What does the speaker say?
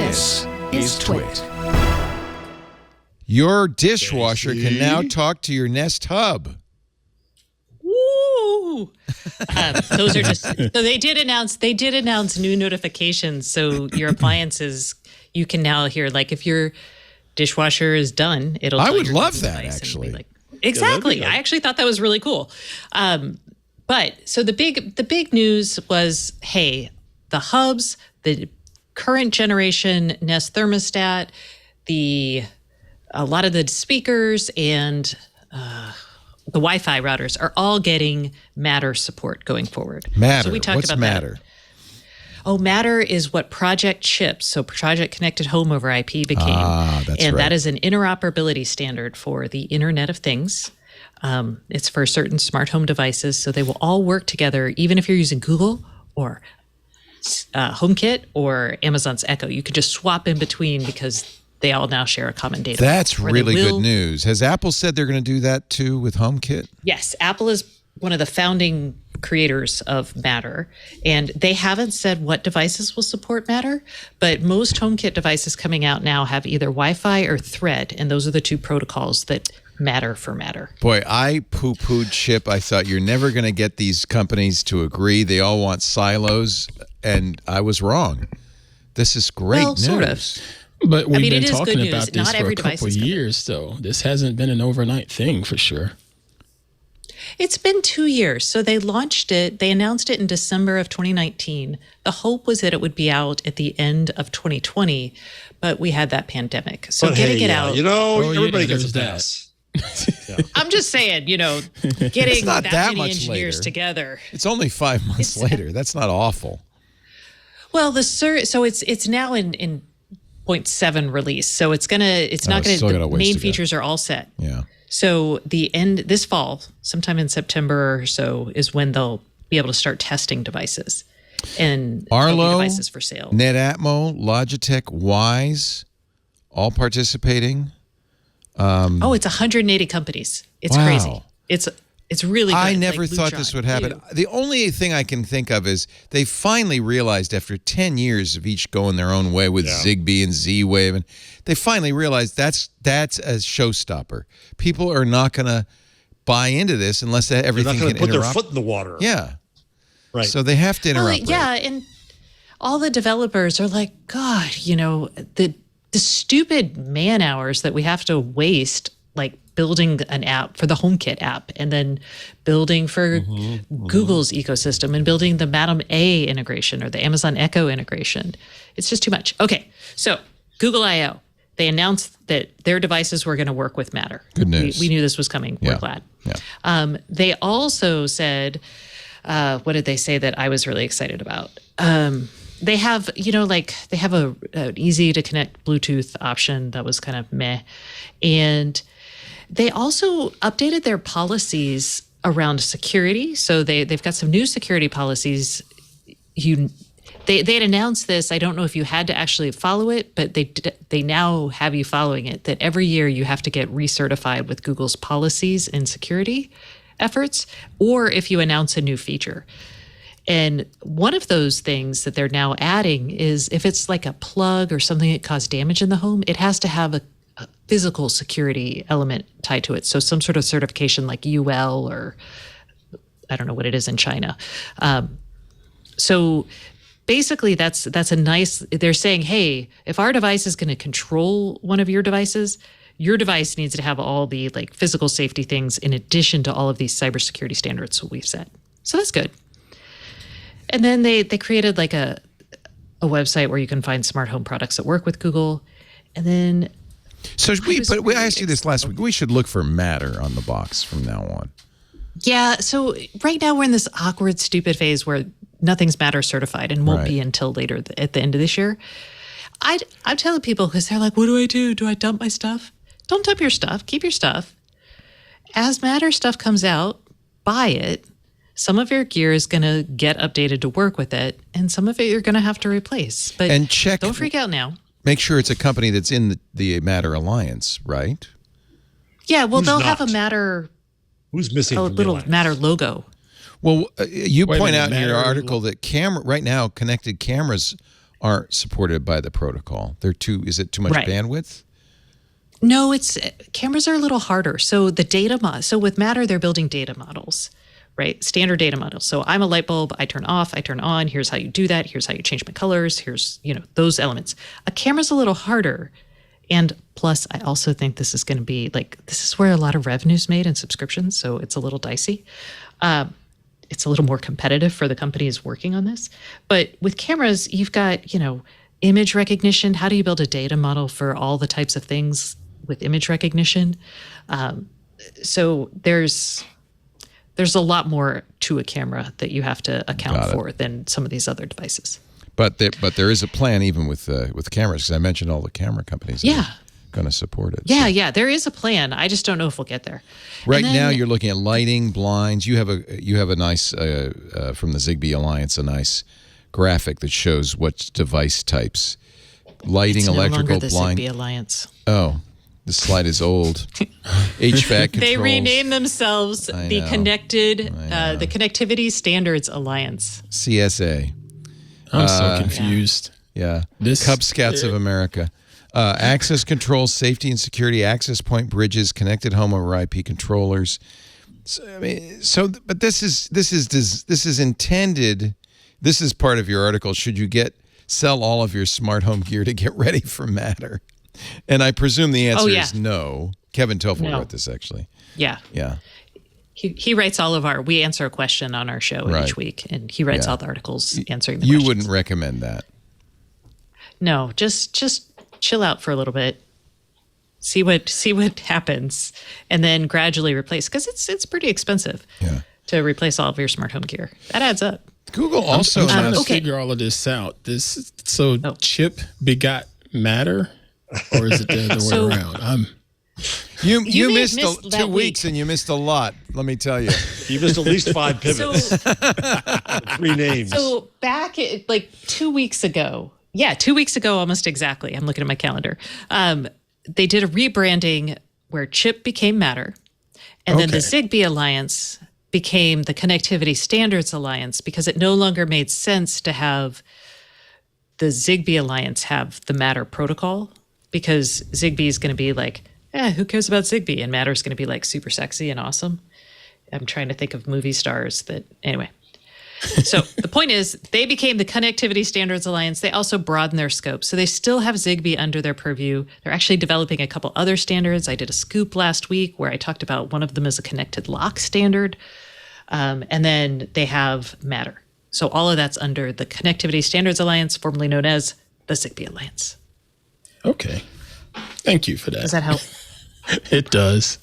This is TWiT. Your dishwasher can now talk to your Nest Hub. Woo! Those are just so they did announce new notifications. So your appliances, you can now hear, like, if your dishwasher is done, it'll. I tell would your love Google that, device and actually. be like, exactly. I actually thought that was really cool. But so the big news was, hey, the hubs, the current generation Nest thermostat, a lot of the speakers and the Wi-Fi routers are all getting Matter support going forward. Matter. So we talked What's about Matter? That. Oh, Matter is what Project Chips, so Project Connected Home over IP became. That's and right. that is an interoperability standard for the Internet of Things. It's for certain smart home devices, so they will all work together, even if you're using Google or HomeKit or Amazon's Echo. You could just swap in between because they all now share a common data. That's really good news. Has Apple said they're going to do that too with HomeKit? Yes, Apple is one of the founding creators of Matter, and they haven't said what devices will support Matter, but most HomeKit devices coming out now have either Wi-Fi or Thread, and those are the two protocols that matter for Matter. Boy, I poo-pooed Chip. I thought you're never going to get these companies to agree. They all want silos, and I was wrong. This is great news. Sort of. But we've been it is talking good news. about this Not for every a device couple is of covered. years, though. This hasn't been an overnight thing for sure. It's been 2 years. So they launched it. They announced it in December of 2019. The hope was that it would be out at the end of 2020, but we had that pandemic. So getting it out. Everybody gets a pass. I'm just saying, getting not that that many much engineers later. together. It's only 5 months later. That's not awful. Well, so it's now in 0.7 release. So it's not gonna. still got a The ways main to go. features are all set. Yeah. So this fall, sometime in September or so, is when they'll be able to start testing devices and there'll be Arlo, devices for sale. NetAtmo, Logitech, Wise, all participating. It's 180 companies. It's Wow. crazy. It's really good. I never Like thought Lutron, this would happen. you. The only thing I can think of is they finally realized after 10 years of each going their own way with Zigbee and Z-Wave, and they finally realized that's a showstopper. People are not going to buy into this unless everything They're not can going to put interop. their foot in the water. Yeah. Right. So they have to Well, interrupt. yeah, and all the developers are like, God, the stupid man hours that we have to waste, like building an app for the HomeKit app and then building for Google's ecosystem and building the Madam A integration or the Amazon Echo integration. It's just too much. Okay, so Google I/O, they announced that their devices were going to work with Matter. Good news. We knew this was coming. Yeah. We're glad. Yeah. They also said, what did they say that I was really excited about? They have, they have an easy to connect Bluetooth option that was kind of meh. And they also updated their policies around security. So they've got some new security policies. They had announced this. I don't know if you had to actually follow it, but they now have you following it, that every year you have to get recertified with Google's policies and security efforts, or if you announce a new feature. And one of those things that they're now adding is if it's like a plug or something that caused damage in the home, it has to have a physical security element tied to it. So some sort of certification like UL or I don't know what it is in China. So basically that's a nice, they're saying, hey, if our device is going to control one of your devices, your device needs to have all the like physical safety things in addition to all of these cybersecurity standards that we've set. So that's good. And then they created like a website where you can find smart home products that work with Google. And then we asked you this last week. We should look for Matter on the box from now on. Yeah. So right now we're in this awkward, stupid phase where nothing's Matter certified and won't be until later at the end of this year. I'm telling people because they're like, what do I do? Do I dump my stuff? Don't dump your stuff. Keep your stuff. As Matter stuff comes out, buy it. Some of your gear is going to get updated to work with it, and some of it you're going to have to replace. But don't freak out now. Make sure it's a company that's in the Matter Alliance, right? Yeah, well, they'll not? have a Matter. Who's missing? A from the little alliance? Matter logo. Well, you Wait a point minute, out in your Matter- article that right now connected cameras aren't supported by the protocol. Is it too much bandwidth? No, cameras are a little harder. So so with Matter, they're building data models, right? Standard data models. So I'm a light bulb, I turn off, I turn on, here's how you do that, here's how you change my colors, here's, those elements. A camera's a little harder. And plus, I also think this is going to be this is where a lot of revenue's made in subscriptions. So it's a little dicey. It's a little more competitive for the companies working on this. But with cameras, you've got, image recognition. How do you build a data model for all the types of things with image recognition? So there's a lot more to a camera that you have to account for than some of these other devices. But there is a plan even with cameras, because I mentioned all the camera companies. That are going to support it. Yeah, there is a plan. I just don't know if we'll get there. Right now, you're looking at lighting, blinds. You have a nice from the Zigbee Alliance, a nice graphic that shows what device types: lighting, it's electrical, no longer the blind. Zigbee Alliance. Oh, the slide is old. HVAC controls. They renamed themselves the Connectivity Standards Alliance. CSA. I'm so confused. Yeah. Cub Scouts of America. Access controls, safety and security, access point bridges, connected home over IP controllers. But this is intended. This is part of your article. Should you sell all of your smart home gear to get ready for Matter? And I presume the answer is no. Kevin Toffel wrote this, actually. Yeah. Yeah. He writes we answer a question on our show each week, and he writes all the articles answering the questions. You wouldn't recommend that? No, just chill out for a little bit, see what happens, and then gradually replace, because it's pretty expensive to replace all of your smart home gear. That adds up. Google also I'm trying to figure all of this out. Chip begot Matter, or is it the other way around? You missed 2 weeks and you missed a lot, let me tell you. You missed at least 5 pivots. 3 names. So back 2 weeks ago, 2 weeks ago, almost exactly, I'm looking at my calendar, they did a rebranding where Chip became Matter, and then the Zigbee Alliance became the Connectivity Standards Alliance, because it no longer made sense to have the Zigbee Alliance have the Matter protocol, because Zigbee is going to be who cares about Zigbee? And Matter's going to be super sexy and awesome. I'm trying to think of movie stars anyway. So the point is, they became the Connectivity Standards Alliance. They also broadened their scope. So they still have Zigbee under their purview. They're actually developing a couple other standards. I did a scoop last week where I talked about one of them as a connected lock standard. And then they have Matter. So all of that's under the Connectivity Standards Alliance, formerly known as the Zigbee Alliance. Okay. Thank you for that. Does that help? It does.